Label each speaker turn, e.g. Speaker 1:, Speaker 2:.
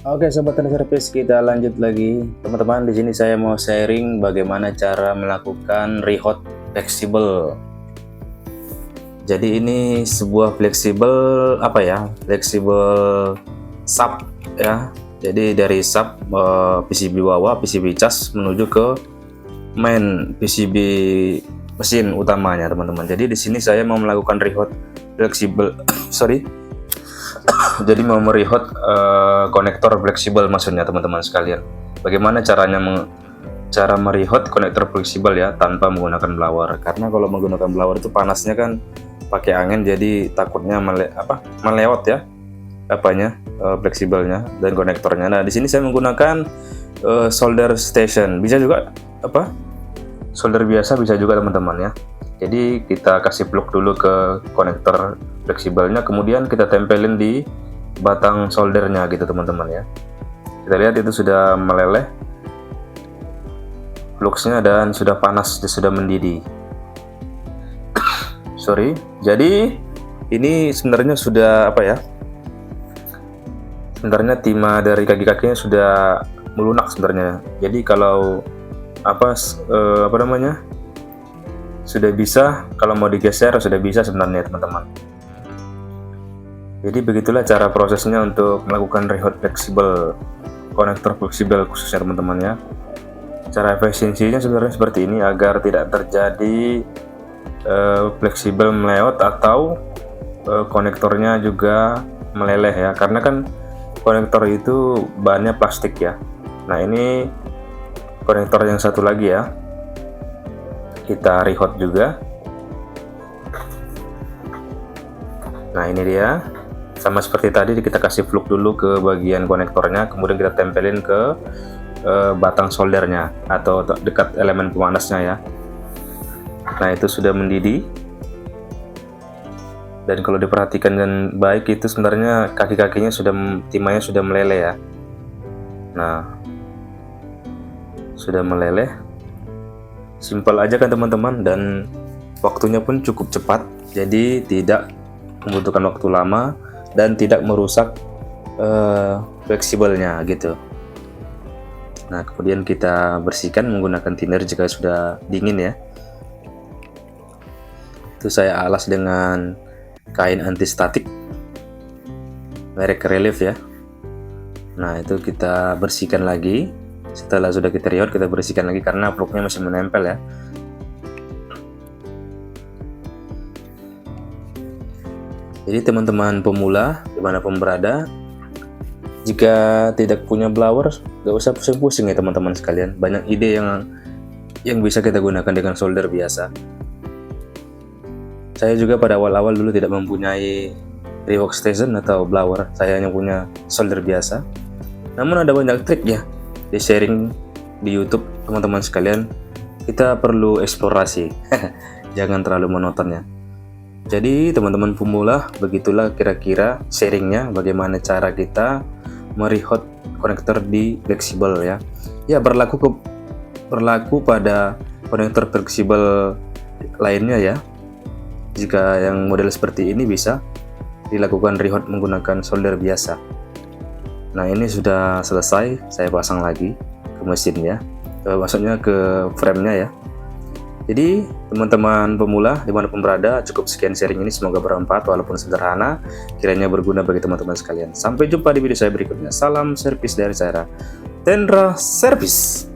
Speaker 1: Oke sobat servis, kita lanjut lagi teman-teman. Di sini saya mau sharing bagaimana cara melakukan rehot fleksibel. Jadi ini sebuah fleksibel fleksibel sub ya. Jadi dari sub PCB bawah, PCB cas menuju ke main PCB mesin utamanya teman-teman. Jadi di sini saya mau melakukan rehot fleksibel sorry jadi mau merehot konektor fleksibel maksudnya teman-teman sekalian. Bagaimana cara merehot konektor fleksibel ya tanpa menggunakan blower, karena kalau menggunakan blower itu panasnya kan pakai angin, jadi takutnya melewat ya fleksibelnya dan konektornya. Nah di sini saya menggunakan solder station, bisa juga solder biasa bisa juga teman-teman ya. Jadi kita kasih plug dulu ke konektor fleksibelnya, kemudian kita tempelin di batang soldernya gitu teman-teman ya. Kita lihat itu sudah meleleh fluxnya dan sudah panas, sudah mendidih. Sorry, jadi ini sebenarnya sudah sebenarnya timah dari kaki-kakinya sudah melunak sebenarnya. Jadi kalau sudah bisa, kalau mau digeser sudah bisa sebenarnya teman-teman. Jadi begitulah cara prosesnya untuk melakukan rehot fleksibel, konektor fleksibel khususnya teman-teman ya. Cara efisiensinya sebenarnya seperti ini agar tidak terjadi fleksibel melewat atau konektornya juga meleleh ya, karena kan konektor itu bahannya plastik ya. Nah ini konektor yang satu lagi ya, kita rehot juga. Nah ini dia, sama seperti tadi kita kasih plug dulu ke bagian konektornya, kemudian kita tempelin ke batang soldernya atau dekat elemen pemanasnya ya. Nah itu sudah mendidih, dan kalau diperhatikan dan baik itu sebenarnya kaki-kakinya timahnya sudah meleleh ya. Nah sudah meleleh, simpel aja kan teman-teman, dan waktunya pun cukup cepat, jadi tidak membutuhkan waktu lama dan tidak merusak fleksibelnya gitu. Nah kemudian kita bersihkan menggunakan thinner jika sudah dingin ya. Itu saya alas dengan kain anti statik merek Relief ya. Nah itu kita bersihkan lagi. Setelah sudah kita rehot, kita bersihkan lagi karena plugnya masih menempel ya. Jadi teman-teman pemula dimanapun berada, jika tidak punya blower, gak usah pusing-pusing ya teman-teman sekalian. Banyak ide yang bisa kita gunakan dengan solder biasa. Saya juga pada awal-awal dulu tidak mempunyai rework station atau blower, saya hanya punya solder biasa. Namun ada banyak trik ya di sharing di YouTube teman-teman sekalian. Kita perlu eksplorasi, jangan terlalu monoton ya. Jadi teman-teman pemula, begitulah kira-kira sharingnya bagaimana cara kita merehot konektor di fleksibel ya. Ya berlaku pada konektor fleksibel lainnya ya. Jika yang model seperti ini bisa dilakukan rehot menggunakan solder biasa. Nah ini sudah selesai, saya pasang lagi ke mesinnya, maksudnya ke framenya ya. Jadi teman-teman pemula dimanapun berada, cukup sekian sharing ini, semoga bermanfaat walaupun sederhana, kiranya berguna bagi teman-teman sekalian. Sampai jumpa di video saya berikutnya. Salam servis dari saya, Tendra Service.